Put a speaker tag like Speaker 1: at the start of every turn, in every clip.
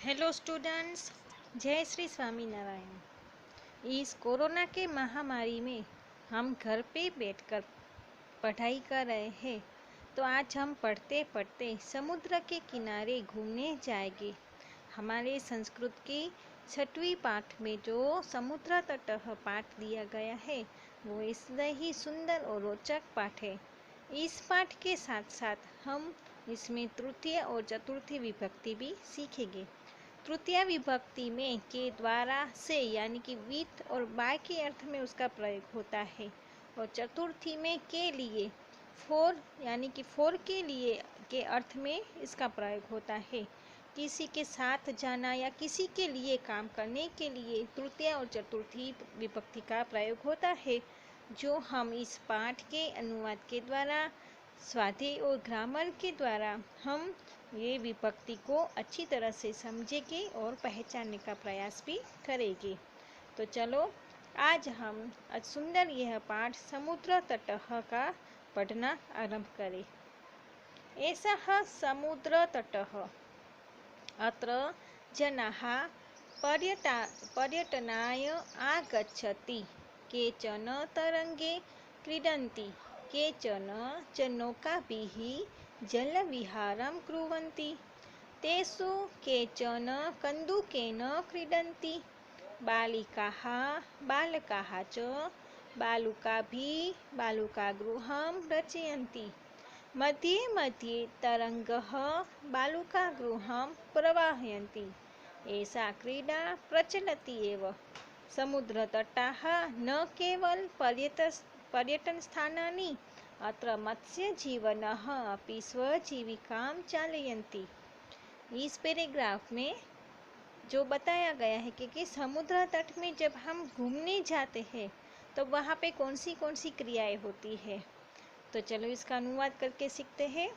Speaker 1: Hello students, जय श्री स्वामीनारायण। इस corona के महामारी में हम घर पे बैठकर पढ़ाई कर रहे हैं, तो आज हम पढ़ते पढ़ते समुद्र के किनारे घूमने जाएंगे। हमारे संस्कृत की 6वीं पाठ में जो समुद्र तटः पाठ दिया गया है वो इसलिए ही सुंदर और रोचक पाठ है। इस पाठ के साथ साथ हम इसमें तृतीय और चतुर्थी विभक्ति भी सीखेंगे। तृतीय विभक्ति में के द्वारा से यानी कि विथ और बाय के अर्थ में उसका प्रयोग होता है, और चतुर्थी में के लिए फोर यानी कि फोर के लिए के अर्थ में इसका प्रयोग होता है। किसी के साथ जाना या किसी के लिए काम करने के लिए तृतीय और चतुर्थी विभक्ति का प्रयोग होता है, जो हम इस पाठ के अनुवाद के द्वारा, स्वाध्याय और ग्रामर के द्वारा हम ये विभक्ति को अच्छी तरह से समझेंगे और पहचानने का प्रयास भी करेंगे। तो चलो आज हम सुंदर यह पाठ समुद्र तटः का पढ़ना आरंभ करें। एषः समुद्र तटः अत्र जनाः पर्यटनाय आगच्छन्ति। केचन तरंगे क्रीडन्ति, केचन च नौकाभिः जलविहारं कुर्वन्ति, तेषु केचन कन्दुकेन क्रीडन्ति। बालिकाः बालकाः च बालुकाभिः बालुकागृहं रचयन्ति। मध्ये मध्ये तरङ्गः बालुकागृहं प्रवाहयन्ति। एषा क्रीडा प्रचलति एव। समुद्रतटाः न केवल पर्यटनस्थानानि, अत्र मत्स्यजीविनः अपि स्वजीविकां चालयन्ति। इस पैराग्राफ में जो बताया गया है कि समुद्र तट में जब हम घूमने जाते हैं तो वहाँ पे कौन सी क्रियाएं होती है। तो चलो इसका अनुवाद करके सीखते हैं।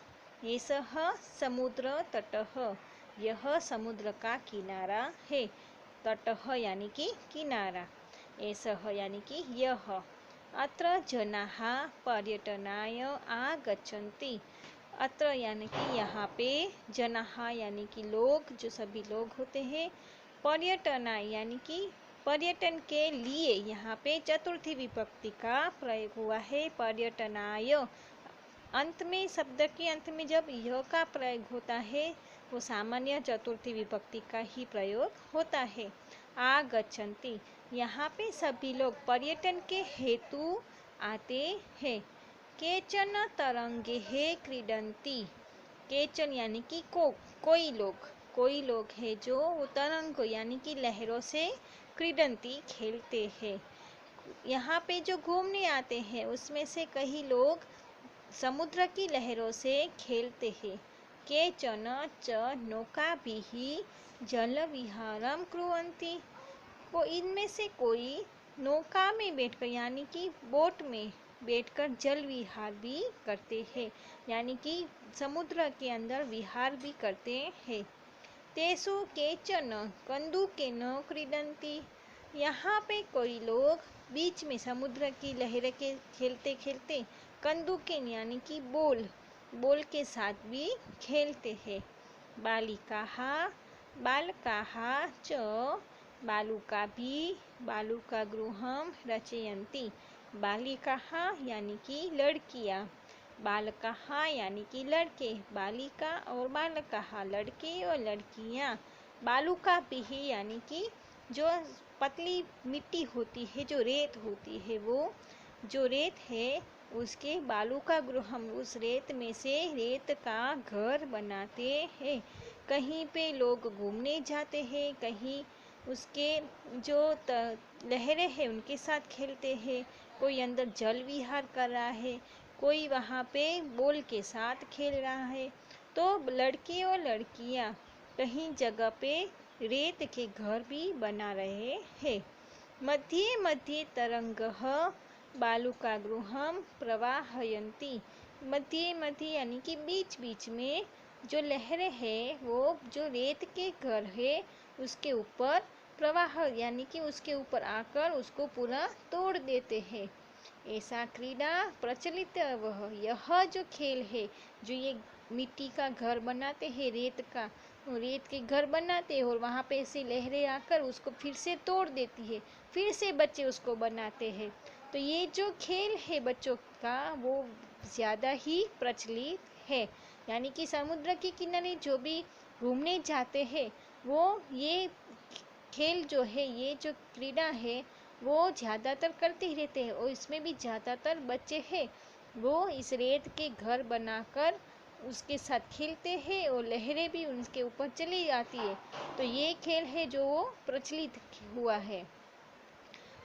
Speaker 1: एषः समुद्र तटः, यह समुद्र का किनारा है। तटः यानी कि किनारा, एषः यानी कि यह। अत्र जनाः पर्यटनाय आगच्छन्ति। अत्र यानी कि यहाँ पे, जनाः यानी कि लोग, जो सभी लोग होते हैं। पर्यटनाय यानी कि पर्यटन के लिए, यहाँ पे चतुर्थी विभक्ति का प्रयोग हुआ है। पर्यटनाय अंत में, शब्द के अंत में जब यह का प्रयोग होता है वो सामान्य चतुर्थी विभक्ति का ही प्रयोग होता है। आगच्छन्ति, यहाँ पे सभी लोग पर्यटन के हेतु आते हैं। केचन तरंगे क्रीडन्ति, केचन यानी कि कोई लोग है जो तरंग यानी कि लहरों से क्रीडन्ति खेलते हैं। यहाँ पे जो घूमने आते हैं उसमें से कई लोग समुद्र की लहरों से खेलते हैं। केचन च नौकाभिः जलविहारं कुर्वन्ति, वो इनमें से कोई नौका में बैठकर यानी कि बोट में बैठकर जल विहार भी करते हैं, यानी कि समुद्र के अंदर विहार भी करते हैं। तेषु केचन कन्दुकेन क्रीडन्ति, यहाँ पे कोई लोग बीच में समुद्र की लहरें के खेलते खेलते कंदुकेन यानी कि बोल के साथ भी खेलते हैं। बालिकाः बालकाः च बालुकाभिः बालुकागृहं रचयन्ति। बालिकाः यानी कि लड़कियाँ, बालकाः यानी कि लड़के, बालिका और बालकाः लड़के और लड़कियाँ। बालुकाभिः यानी कि जो पतली मिट्टी होती है, जो रेत होती है, वो जो रेत है उसके बालुका गृहम, उस रेत में से रेत का घर बनाते हैं। कहीं पे लोग घूमने जाते हैं, कहीं उसके जो लहरें हैं उनके साथ खेलते हैं। कोई अंदर जल विहार कर रहा है, कोई वहाँ पे बोल के साथ खेल रहा है। तो लड़के और लड़कियाँ कहीं जगह पे रेत के घर भी बना रहे हैं। मध्ये मध्ये तरंगः बालुकागृहं प्रवाहयन्ति। मध्य मध्य यानी कि बीच बीच में जो लहरें हैं वो जो रेत के घर है उसके ऊपर प्रवाह यानी कि उसके ऊपर आकर उसको पूरा तोड़ देते हैं। ऐसा क्रीड़ा प्रचलित वह, यह जो खेल है, जो ये मिट्टी का घर बनाते हैं रेत का, रेत के घर बनाते हैं और वहाँ पे ऐसी लहरें आकर उसको फिर से तोड़ देती है, फिर से बच्चे उसको बनाते हैं। तो ये जो खेल है बच्चों का वो ज़्यादा ही प्रचलित है। यानी कि समुद्र के किनारे जो भी घूमने जाते हैं वो ये खेल जो है, ये जो क्रीड़ा है वो ज़्यादातर करते ही रहते हैं। और इसमें भी ज़्यादातर बच्चे हैं वो इस रेत के घर बनाकर उसके साथ खेलते हैं और लहरें भी उनके ऊपर चली आती है। तो ये खेल है जो प्रचलित हुआ है।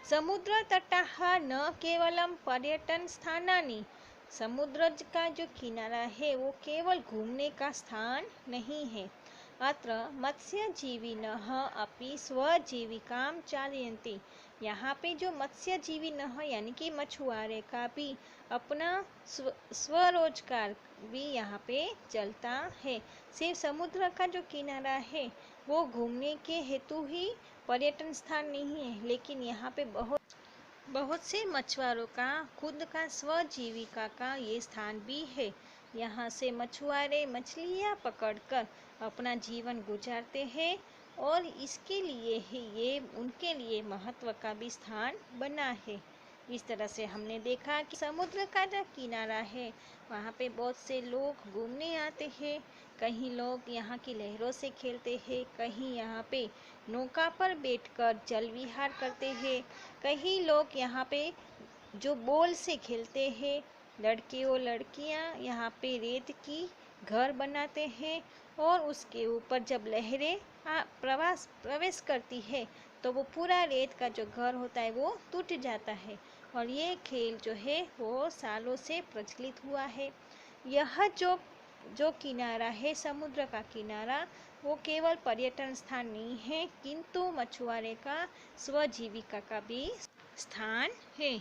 Speaker 1: समुद्र तटाः न केवलम पर्यटन स्थानानि, समुद्र का जो किनारा है वो केवल घूमने का स्थान नहीं है। अत्र मत्स्यजीविनः अपि स्वजीविकां चालयन्ति, यहाँ पे जो मत्स्यजीविनः यानी कि मछुआरे का भी अपना स्वरोजगार भी यहाँ पे चलता है। सिर्फ समुद्र का जो किनारा है वो घूमने के हेतु ही पर्यटन स्थान नहीं है, लेकिन यहाँ पे बहुत से मछुआरों का खुद का स्वजीविका का ये स्थान भी है। यहाँ से मछुआरे मछलियाँ पकड़कर अपना जीवन गुजारते हैं और इसके लिए ही ये उनके लिए महत्व का भी स्थान बना है। इस तरह से हमने देखा कि समुद्र का जो किनारा है वहाँ पे बहुत से लोग घूमने आते हैं। कहीं लोग यहाँ की लहरों से खेलते हैं, कहीं यहाँ पे नौका पर बैठकर जल विहार करते हैं, कहीं लोग यहाँ पे जो बॉल से खेलते हैं, लड़के और लड़कियाँ यहाँ पे रेत की घर बनाते हैं और उसके ऊपर जब लहरें प्रवेश करती है तो वो पूरा रेत का जो घर होता है वो टूट जाता है। और ये खेल जो है वो सालों से प्रचलित हुआ है। यह जो किनारा है समुद्र का किनारा वो केवल पर्यटन स्थान नहीं है किंतु मछुआरे का स्वजीविका का भी स्थान है।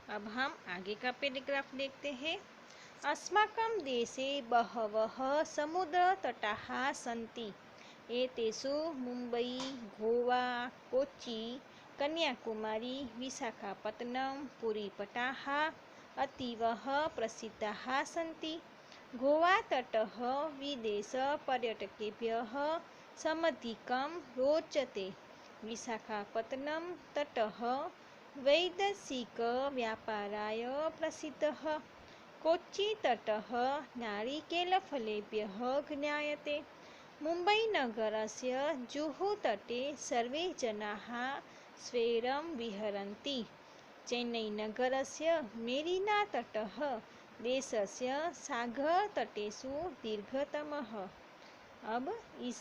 Speaker 1: अब हम आगे का पैराग्राफ देखते हैं। अस्माकं देशे बहवः समुद्रतटाः सन्ति, एतेषु मुम्बई, गोवा, कोच्चि, कन्याकुमारी, विशाखापत्तनम, पुरीपट्टाः अतीव प्रसिद्धाः सन्ति। गोवातटः विदेशपर्यटकेभ्यः समधिकं रोचते। विशाखापत्तनम तटः वैदेशिकव्यापाराय प्रसिद्धः। कोच्चितटः नारिकेलफलेभ्यः ज्ञायते। मुम्बईनगरस्य जुहू-तटे सर्वे जनाः स्वैरं विहरन्ति। चेन्नईनगरस्य मेरिना-तटः देशस्य सागरतटेषु दीर्घतमः। अब इस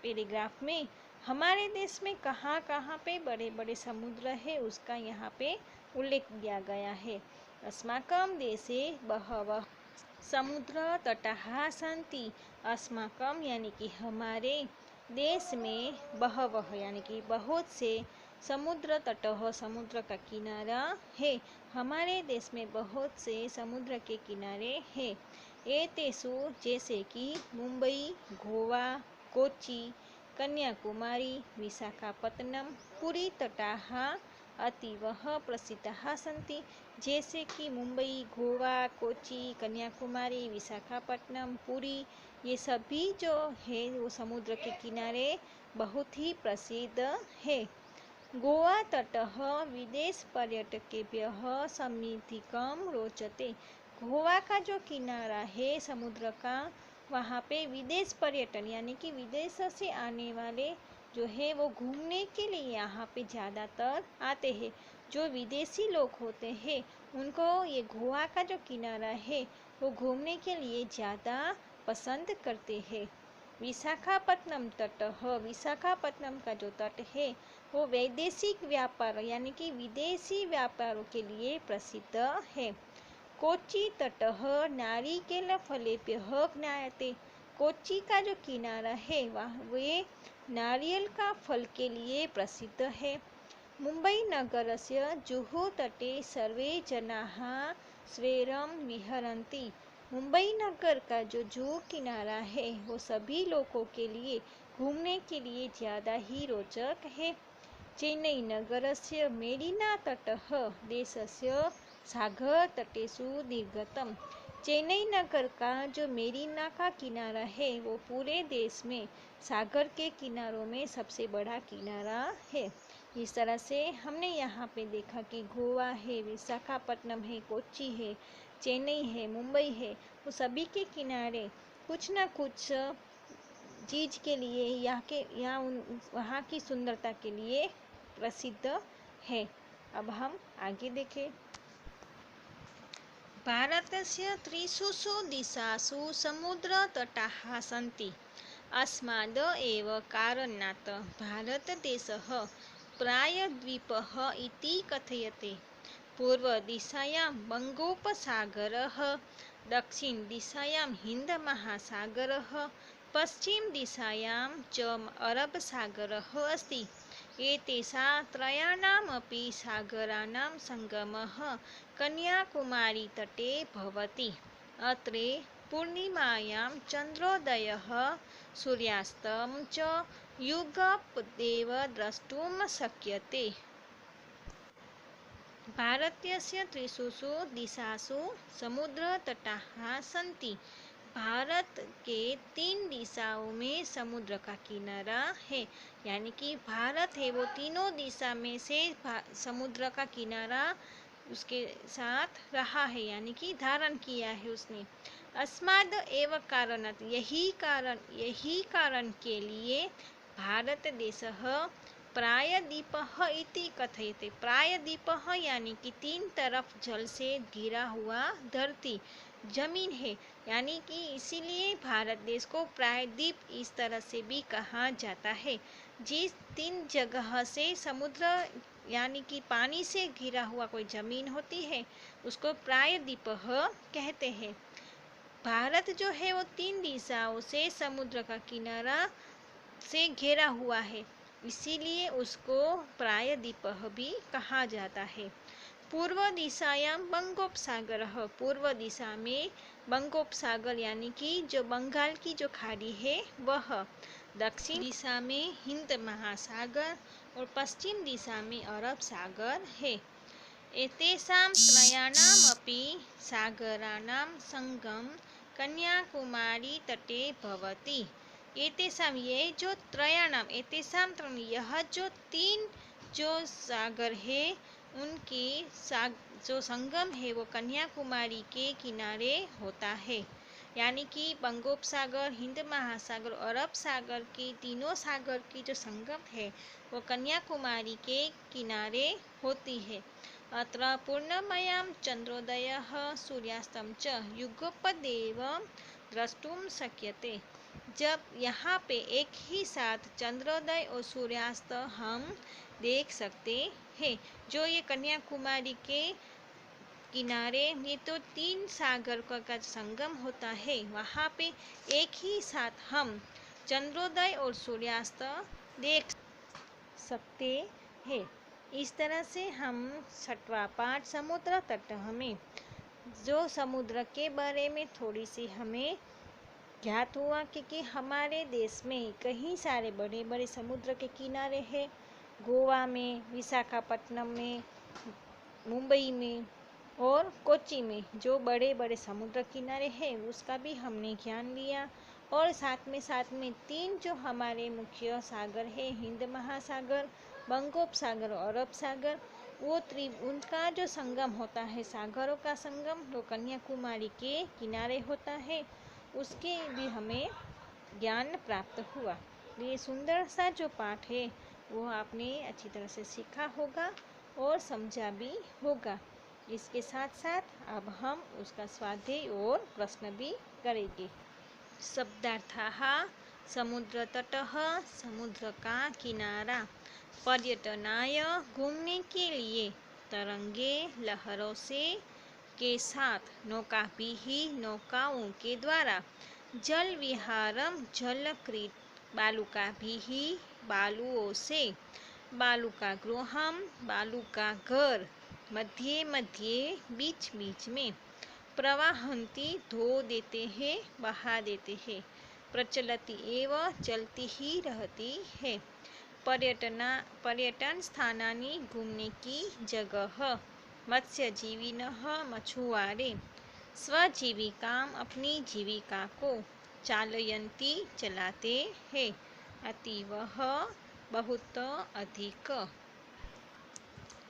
Speaker 1: पैराग्राफ में हमारे देश में कहाँ कहाँ पे बड़े बड़े समुद्र है उसका यहाँ पे उल्लेख किया गया है। अस्माकं देशे बहवः समुद्रतटाः सन्ति। अस्माकं यानी कि हमारे देश में बहवः यानी कि बहुत से समुद्र तटः समुद्र का किनारा है। हमारे देश में बहुत से समुद्र के किनारे हैं। एतेषु जैसे कि मुंबई, गोवा, कोच्चि, कन्याकुमारी, विशाखापत्तनम, पुरी तटाः अतीव प्रसिद्धाः सन्ति। जैसे कि मुंबई, गोवा, कोच्चि, कन्याकुमारी, विशाखापट्टनम, पुरी, ये सभी जो है वो समुद्र के किनारे बहुत ही प्रसिद्ध है। गोवा तटः विदेश पर्यटकेभ्यः समधिकं रोचते। गोवा का जो किनारा है समुद्र का वहाँ पे विदेश पर्यटन यानी कि विदेश से आने वाले जो है वो घूमने के लिए यहाँ पे ज़्यादातर आते हैं। जो विदेशी लोग होते हैं उनको ये गोवा का जो किनारा है वो घूमने के लिए ज़्यादा पसंद करते हैं। विशाखापत्तनम तटः विशाखापत्तनम का जो तट है वो वैदेशिक व्यापार यानी कि विदेशी व्यापारों के लिए प्रसिद्ध है। कोच्चि तटः नारिकेलफलेभ्यः ज्ञायते। कोच्चि का जो किनारा है वह वे नारियल का फल के लिए प्रसिद्ध है। मुंबई नगरस्य जुहू तटे सर्वे जनाः स्वैरं विहरन्ति। मुंबई नगर का जो जुहू किनारा है वो सभी लोगों के लिए घूमने के लिए ज़्यादा ही रोचक है। चेन्नई नगरस्य मेरिना तटः देशस्य सागरतटेषु दीर्घतम। चेन्नई नगर का जो मेरीना का किनारा है वो पूरे देश में सागर के किनारों में सबसे बड़ा किनारा है। इस तरह से हमने यहाँ पे देखा कि गोवा है, विशाखापट्टनम है, कोच्चि है, चेन्नई है, मुंबई है, वो सभी के किनारे कुछ ना कुछ चीज़ के लिए वहाँ की सुंदरता के लिए प्रसिद्ध है। अब हम आगे देखें। भारतस्य त्रिषु दिशासु समुद्रतटाः सन्ति। अस्माद् एव कारणात् भारतदेशः प्रायद्वीपः इति कथ्यते। पूर्वदिशायां बङ्गोपसागरः, दक्षिणदिशायां हिन्दमहासागरः, पश्चिमदिशायां च अरबसागरः अस्ति। एतेषां त्रयाणामपि सागराणां सङ्गमः कन्याकुमारीतटे भवति। अत्रे पूर्णिमायां चन्द्रोदयः सूर्यास्तं च युगपदेव द्रष्टुं शक्यते। भारतस्य त्रिषु दिशासु समुद्रतटाः सन्ति। भारत के 3 दिशाओं में समुद्र का किनारा है, यानी कि भारत है वो तीनों दिशा में से समुद्र का किनारा उसके साथ रहा है, यानी कि धारण किया है उसने। अस्माद एव कारणात्, यही कारण के लिए भारत देशः प्रायद्वीपः इति कथयते। प्रायद्वीपः यानी कि 3 तरफ जल से घिरा हुआ धरती जमीन है, यानी कि इसीलिए भारत देश को प्रायद्वीप इस तरह से भी कहा जाता है। जिस 3 जगह से समुद्र यानी कि पानी से घिरा हुआ कोई जमीन होती है उसको प्रायद्वीप कहते हैं। भारत जो है वो 3 दिशाओं से समुद्र का किनारा से घिरा हुआ है, इसीलिए उसको प्रायद्वीप भी कहा जाता है। पूर्व दिशायां बंगोपसागरः, पूर्व दिशा में बंगोपसागर यानी कि जो बंगाल की जो खाड़ी है वह, दक्षिण दिशा में हिंद महासागर और पश्चिम दिशा में अरब सागर है। एतेषां त्रयाणामपि सागराणां संगम कन्याकुमारी तटे भवति। एतेषां ये जो त्रयाणाम, एतेषां यह जो 3 जो सागर है उनकी जो संगम है वो कन्याकुमारी के किनारे होता है, यानी कि बंगोपसागर, हिंद महासागर, अरब सागर की तीनों सागर की जो संगम है वो कन्याकुमारी के किनारे होती है। अत्र पूर्णिमायां चंद्रोदयः सूर्यास्तं च युगपदेव द्रष्टुं शक्यते। जब यहाँ पे एक ही साथ चंद्रोदय और सूर्यास्त हम देख सकते हैं। जो ये कन्याकुमारी के किनारे ये तो 3 सागर का संगम होता है, वहाँ पे एक ही साथ हम चंद्रोदय और सूर्यास्त देख सकते हैं। इस तरह से हम 6वां पाठ समुद्र तट में जो समुद्र के बारे में थोड़ी सी हमें ज्ञात हुआ कि हमारे देश में कई सारे बड़े बड़े समुद्र के किनारे हैं। गोवा में, विशाखापट्टनम में, मुंबई में और कोच्चि में जो बड़े बड़े समुद्र किनारे हैं उसका भी हमने ज्ञान लिया। और साथ में 3 जो हमारे मुख्य सागर है, हिंद महासागर, बंगोपसागर और अरब सागर, वो उनका जो संगम होता है, सागरों का संगम, वो कन्याकुमारी के किनारे होता है, उसके भी हमें ज्ञान प्राप्त हुआ। ये सुंदर सा जो पाठ है वो आपने अच्छी तरह से सीखा होगा और समझा भी होगा। इसके साथ साथ अब हम उसका स्वाध्याय और प्रश्न भी करेंगे। शब्दार्थाः समुद्रतटः, समुद्र का किनारा, पर्यटनाय घूमने के लिए, तरंगे लहरों से के साथ, नौकाओं के द्वारा, जल विहारम जलक्रीड, बालुकाभिः बालुओं से, बालुका गृहम बालू का घर, मध्य मध्य बीच बीच में, प्रवाहंती धो देते हैं, बहा देते हैं, प्रचलती एवं चलती ही रहती है, पर्यटन स्थानानि घूमने की जगह, मत्स्यजीविनः मछुआरे, स्वजीविकाम अपनी जीविका को, चालयन्ति चलाते हैं, अतीवः बहुत अधिक,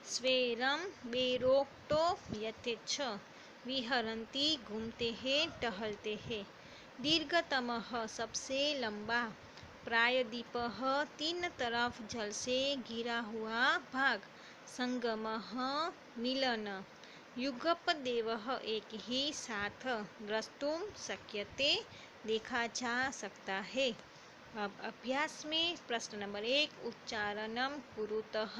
Speaker 1: स्वेरम बेरोक्टो यथेच्छ, विहरन्ति घूमते हैं टहलते हैं, दीर्घतमः सबसे लंबा, प्रायदीपः तीन तरफ जल से घिरा हुआ भाग, संगमः मिलन, युगपदेवः एक ही साथ, द्रष्टुम शक्यते देखा जा सकता है। अब अभ्यास में प्रश्न नंबर 1, उच्चारणम कुरुतः।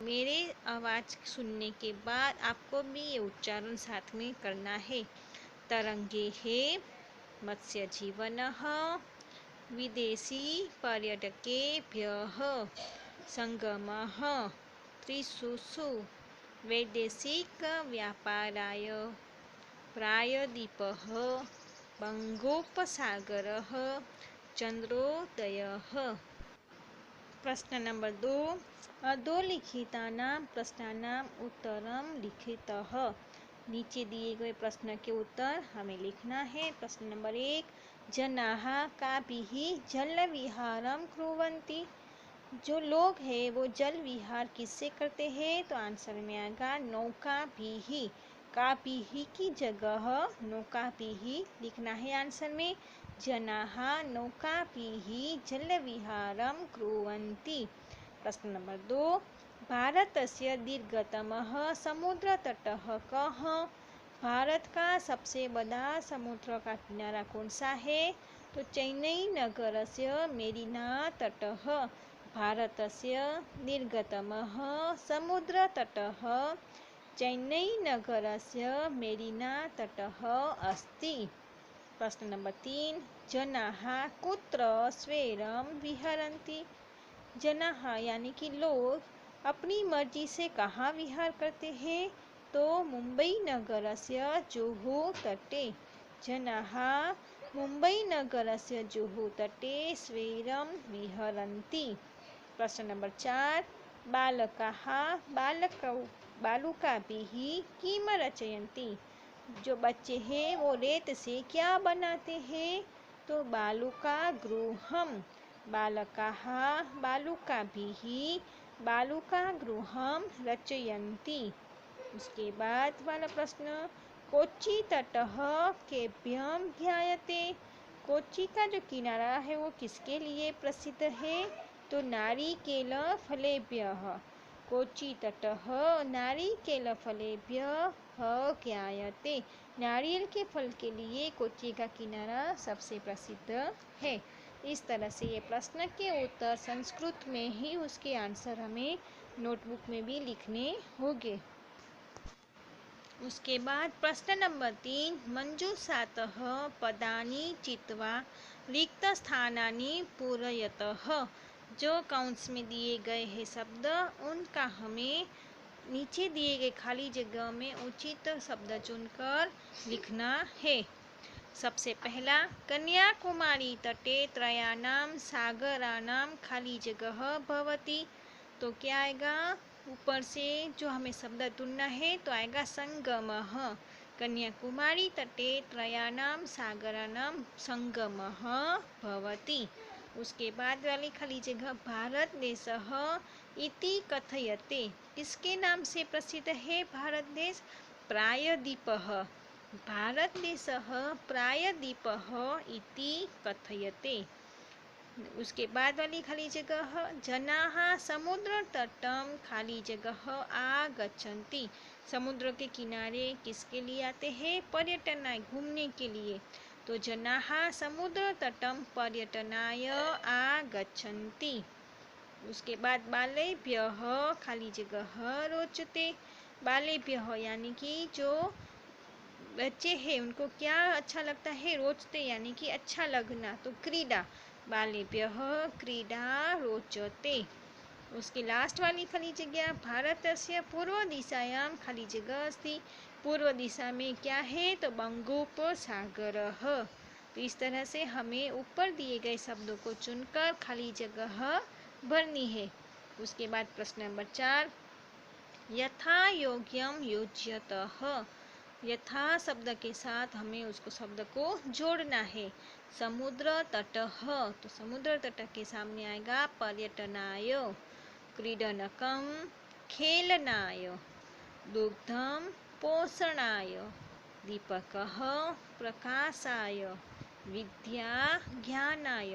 Speaker 1: मेरे आवाज सुनने के बाद आपको भी ये उच्चारण साथ में करना है। तरंगे है, मत्स्य जीवनः, विदेशी पर्यटकेभ्यः, संगमः, त्रिशुषु, वैदेशिक व्यापाराय, प्रायदीपः, बंगोपसागरः, चंद्रोदयः। प्रश्न नंबर 2, अधोलिखितानां प्रश्नानां उत्तरं लिखितः। नीचे दिए गए प्रश्न के उत्तर हमें लिखना है। प्रश्न नंबर 1, जनाः काभिः जलविहारं कुर्वन्ति। जो लोग हैं वो जल विहार किससे करते हैं? तो आंसर में आएगा नौका भी। काभिः की जगह नौका भी लिखना है आंसर में। जनाः नौकाभिः जलविहारं कुर्वन्ति। प्रश्न नंबर 2, भारतस्य दीर्घतमः समुद्रतटः कः? भारत का सबसे बड़ा समुद्र का किनारा कौन सा है? तो चेन्नई नगरस्य मेरिना तटः भारतस्य दीर्घतमः समुद्रतटः चेन्नई नगरस्य मेरिना तटः अस्ति। प्रश्न नंबर 3, जनाः कुत्र स्वेरं विहरन्ति। जनाः यानी कि लोग अपनी मर्जी से कहाँ विहार करते हैं? तो मुंबई नगरस्य जुहू तटे। जनाः मुंबई नगरस्य जुहू तटे स्वेरं विहरन्ति। प्रश्न नंबर 4, बालकाः बालुकाभिः किं रचयन्ति। जो बच्चे हैं वो रेत से क्या बनाते हैं? तो बालुका गृहम। बालकाः बालुकाभिः बालुका गृहम रचयन्ति। उसके बाद वाला प्रश्न, कोच्चि तटः केभ्यं ध्यायते। कोच्चि का जो किनारा है वो किसके लिए प्रसिद्ध है? तो नारिकेल फलेभ्यः। कोच्चि तटः नारिकेल फलेभ्यः ज्ञायते। नारियल के फल के लिए कोच्चि का किनारा सबसे प्रसिद्ध है। इस तरह से ये प्रश्न के उत्तर संस्कृत में ही उसके आंसर हमें नोटबुक में भी लिखने होंगे। उसके बाद प्रश्न नंबर 3, मंजूषातः पदानि चित्वा रिक्तस्थानानि पूरयतः। जो काउंट्स में दिए गए हैं शब्द उनका हमें नीचे दिए गए खाली जगह में उचित शब्द चुनकर लिखना है। सबसे पहला, कन्याकुमारी तटे त्रयाणां सागराणां खाली जगह भवति। तो क्या आएगा? ऊपर से जो हमें शब्द चुनना है तो आएगा संगमः। कन्याकुमारी तटे त्रयाणां सागराणां संगमः भवति। उसके बाद वाली खाली जगह, भारत देशः इति कथयते। किसके नाम से प्रसिद्ध है भारत देश? प्रायद्वीपः। भारत देशः प्रायद्वीपः इति कथयते। उसके बाद वाली खाली जगह, जनाः समुद्रतटं खाली जगह आगच्छन्ति। समुद्र के किनारे किसके लिए आते हैं? पर्यटनाय, घूमने के लिए। तो जनाः समुद्रतटं पर्यटनाय आगच्छन्ति। उसके बाद बालेभ्यः खाली जगह रोचते। बालेभ्यः यानी कि जो बच्चे हैं उनको क्या अच्छा लगता है? रोचते यानी कि अच्छा लगना। तो क्रीडा, बालेभ्यः क्रीडा रोचते। उसकी लास्ट वाली खाली जगह, भारतस्य पूर्वदिशायां खाली जगह अस्ति। पूर्व दिशा में क्या है? तो बंगोपसागरः। तो इस तरह से हमें ऊपर दिए गए शब्दों को चुनकर खाली जगह भरनी है। उसके बाद प्रश्न नंबर 4, यथा योग्यम योज्यतः। यथा शब्द के साथ हमें उसको शब्द को जोड़ना है। समुद्र तटः, तो समुद्र तट के सामने आएगा पर्यटनाय, क्रीडनकम खेलनाय, दुग्धम पोषणाय, दीपकः प्रकाशाय, विद्या ज्ञानाय।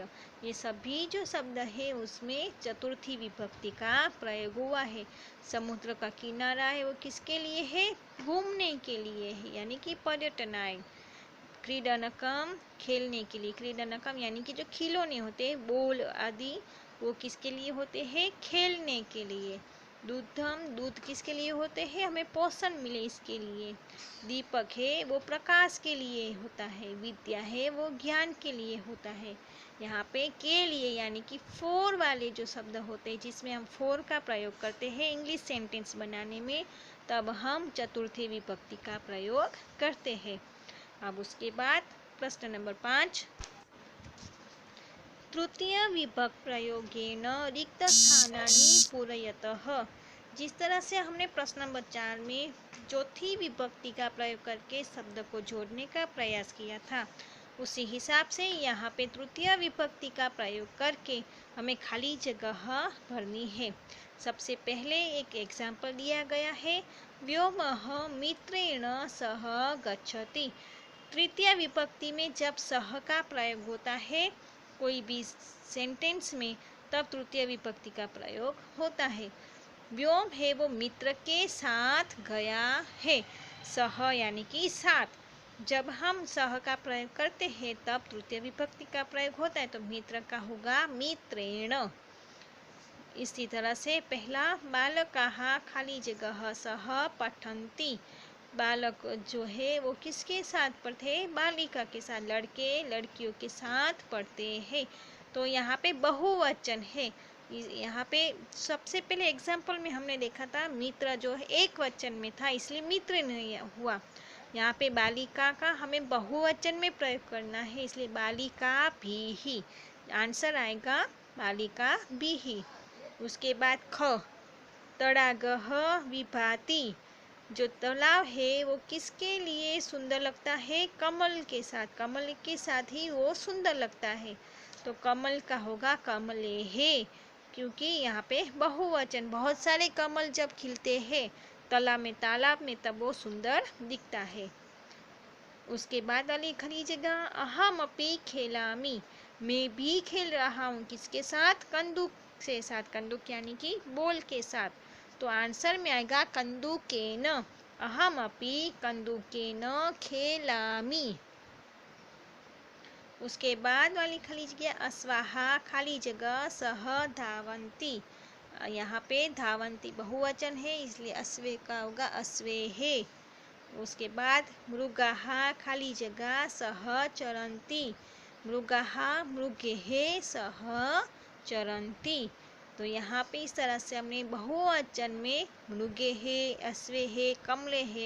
Speaker 1: ये सभी जो शब्द है उसमें चतुर्थी विभक्ति का प्रयोग हुआ है। समुद्र का किनारा है वो किसके लिए है? घूमने के लिए है, यानी कि पर्यटनाय। क्रीडनकम खेलने के लिए, क्रीडनकम यानी कि जो खिलौने होते हैं बॉल आदि, वो किसके लिए होते हैं? खेलने के लिए। दूधम, दूध किसके लिए होते हैं? हमें पोषण मिले इसके लिए। दीपक है वो प्रकाश के लिए होता है। विद्या है वो ज्ञान के लिए होता है। यहाँ पे के लिए यानी कि फोर वाले जो शब्द होते हैं जिसमें हम फोर का प्रयोग करते हैं इंग्लिश सेंटेंस बनाने में, तब हम चतुर्थी विभक्ति का प्रयोग करते हैं। अब उसके बाद प्रश्न नंबर 5, तृतीय विभक्त प्रयोगेन रिक्त स्थानानि पूरयतः। जिस तरह से हमने प्रश्न नंबर 4 में चौथी विभक्ति का प्रयोग करके शब्द को जोड़ने का प्रयास किया था, उसी हिसाब से यहाँ पे तृतीय विभक्ति का प्रयोग करके हमें खाली जगह भरनी है। सबसे पहले एक एग्जाम्पल दिया गया है, व्योमः मित्रेण सह गच्छति। तृतीय विभक्ति में जब सह का प्रयोग होता है कोई भी सेंटेंस में, तब तृतीय विभक्ति का प्रयोग होता है। व्योम है वो मित्र के साथ गया है, सह यानी कि साथ। जब हम सह का प्रयोग करते हैं तब तृतीय विभक्ति का प्रयोग होता है, तो मित्र का होगा मित्रेण। इसी तरह से पहला, बालकाः खाली जगह सह पठन्ति। बालक जो है वो किसके साथ पढ़ते हैं? बालिका के साथ, लड़के लड़कियों के साथ पढ़ते हैं। तो यहाँ पे बहुवचन है। यहाँ पे सबसे पहले एग्जाम्पल में हमने देखा था मित्र जो है एक वचन में था, इसलिए मित्र नहीं हुआ। यहाँ पे बालिका का हमें बहुवचन में प्रयोग करना है, इसलिए बालिका भी ही। आंसर आएगा बालिका भी ही। उसके बाद ख, तडागः विभाति। जो तालाब है वो किसके लिए सुंदर लगता है? कमल के साथ, कमल के साथ ही वो सुंदर लगता है। तो कमल का होगा कमलेः, क्योंकि यहाँ पे बहुवचन, बहुत सारे कमल जब खिलते हैं तालाब में तब वो सुंदर दिखता है। उसके बाद वाली खाली जगह, अहमपि खेलामि। मैं भी खेल रहा हूँ, किसके साथ? कंदूक से साथ, कंदूक यानी कि बॉल के साथ। तो आंसर में आएगा कंदूकेन। अहमपि कंदूकेन खेलामि। उसके बाद वाली खाली जगह, अश्वाः खाली जगह सह धावन्ति। यहाँ पे धावन्ति बहुवचन है, इसलिए अश्वे का होगा अश्वेः। उसके बाद मृगाः खाली जगह सह चरन्ति। मृगाः मृगैः सह चरन्ति। तो यहाँ पे इस तरह से हमने बहुवचन में मृगैः, अश्वेः, कमलेः,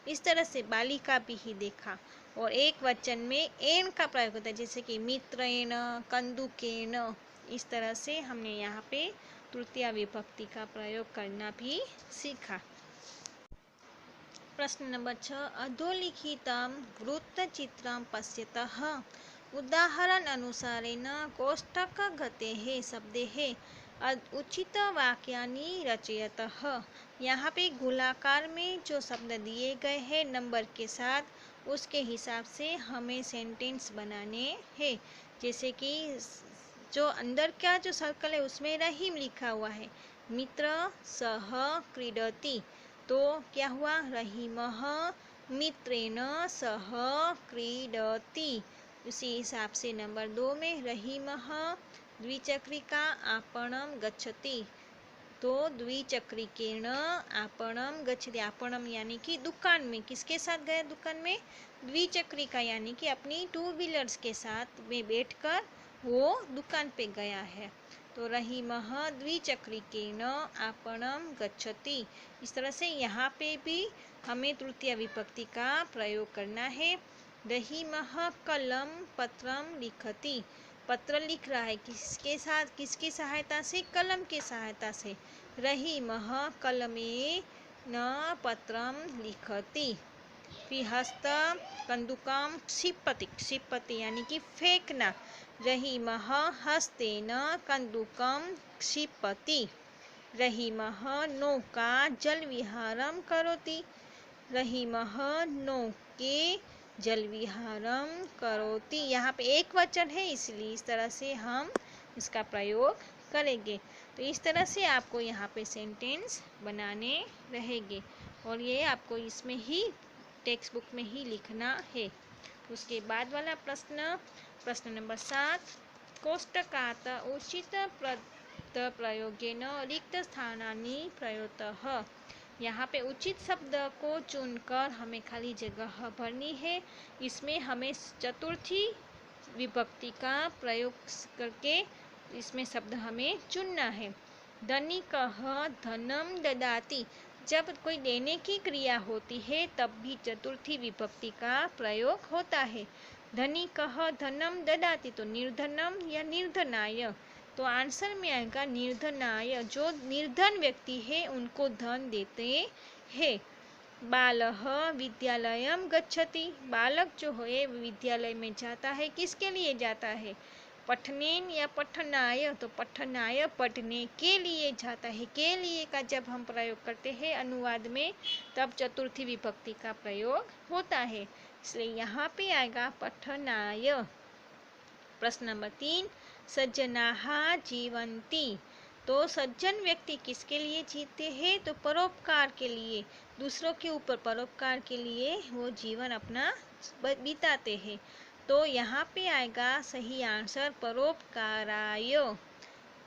Speaker 1: इस तरह से बालिका भी ही देखा। और एक वचन में एन का प्रयोग होता है, जैसे कि मित्रेण, कंदुकेन। इस तरह से हमने यहाँ पे तृतीय विभक्ति का प्रयोग करना भी सीखा। प्रश्न नंबर 6, अधोलिखितं वृत्तचित्रं पश्यतः। उदाहरण अनुसारेण कोष्ठकगतेः शब्दैः उचितवाक्यानि रचयतः। यहाँ पे गोलाकार में जो शब्द दिए गए हैं नंबर के साथ, उसके हिसाब से हमें सेंटेंस बनाने हैं। जैसे कि जो अंदर का जो सर्कल है उसमें रहीम लिखा हुआ है, मित्र सह क्रीडति। तो क्या हुआ? रहीमः मित्रेण सह क्रीडति। उसी हिसाब से नंबर 2 में रहीमः द्विचक्रिका आपणं गच्छति। तो द्विचक्रिकेण आपणं गच्छति। आपणं यानी कि दुकान में, किसके साथ गया दुकान में? द्विचक्रिका यानी कि अपनी 2 व्हीलर्स के साथ में बैठकर वो दुकान पे गया है। तो रहीमः द्विचक्रिकेण आपणं गच्छति। इस तरह से यहाँ पे भी हमें तृतीय विभक्ति का प्रयोग करना है। रहीमः कलम पत्रं लिखति। पत्र लिख रहा है, किसके साथ? किसकी सहायता से? कलम की सहायता से। रहीमः कलमेन पत्रं लिखति। हस्त कंदुकम क्षिपति, क्षिपति यानी कि फेंकना। रहीमः हस्तेन कंदुकम क्षिपति। रहीमः नौका जल विहारम करोति। रहीमः नौके जल विहारम करोति। यहाँ पे एक वचन है, इसलिए इस तरह से हम इसका प्रयोग करेंगे। तो इस तरह से आपको यहाँ पे सेंटेंस बनाने रहेंगे और ये आपको इसमें ही टेक्स्ट बुक में ही लिखना है। उसके बाद वाला प्रश्न, प्रश्न नंबर 7, कोष्टकात उचित प्रयोगेन रिक्त स्थानानि प्रयोतः। यहाँ पे उचित शब्द को चुनकर हमें खाली जगह भरनी है। इसमें हमें चतुर्थी विभक्ति का प्रयोग करके इसमें शब्द हमें चुनना है। धनिकः धनम ददाति, जब कोई देने की क्रिया होती है तब भी चतुर्थी विभक्ति का प्रयोग होता है। धनिकः धनम ददाति तो निर्धनम या निर्धनाय, तो आंसर में आएगा निर्धनाय, जो निर्धन व्यक्ति है उनको धन देते हैं। बालः विद्यालयम गच्छति, बालक जो है विद्यालय में जाता है, किसके लिए जाता है? पठनेन या पठनाय, तो पठनाय पढ़ने के लिए जाता है। के लिए का जब हम प्रयोग करते हैं अनुवाद में तब चतुर्थी विभक्ति का प्रयोग होता है, इसलिए यहाँ पे आएगा पठनाय। प्रश्न नंबर 3, सज्जनाः जीवन्ति, तो सज्जन व्यक्ति किसके लिए जीते हैं? तो परोपकार के लिए, दूसरों के ऊपर परोपकार के लिए वो जीवन अपना बिताते हैं। तो यहाँ पे आएगा सही आंसर परोपकाराय।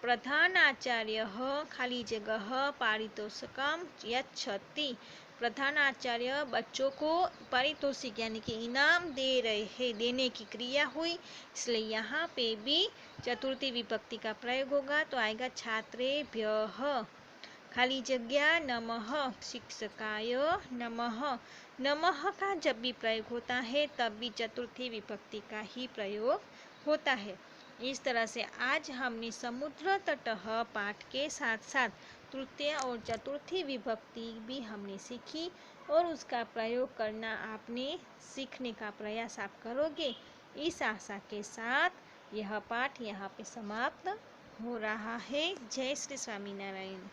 Speaker 1: प्रधानाचार्यः खाली जगह पारितोषिकम यच्छति, प्रधानाचार्य बच्चों को पारितोषिक यानी कि इनाम दे रहे हैं, देने की क्रिया हुई, इसलिए यहाँ पे भी चतुर्थी विभक्ति का प्रयोग होगा। तो आएगा छात्रेभ्यः, खाली जगह नमः शिक्षकाय नमः। नमः का जब भी प्रयोग होता है तब भी चतुर्थी विभक्ति का ही प्रयोग होता है। इस तरह से आज हमने समुद्र तटः पाठ के साथ साथ तृतीय और चतुर्थी विभक्ति भी हमने सीखी और उसका प्रयोग करना आपने सीखने का प्रयास आप करोगे। इस आशा के साथ यह पाठ यहाँ पे समाप्त हो रहा है। जय श्री स्वामीनारायण।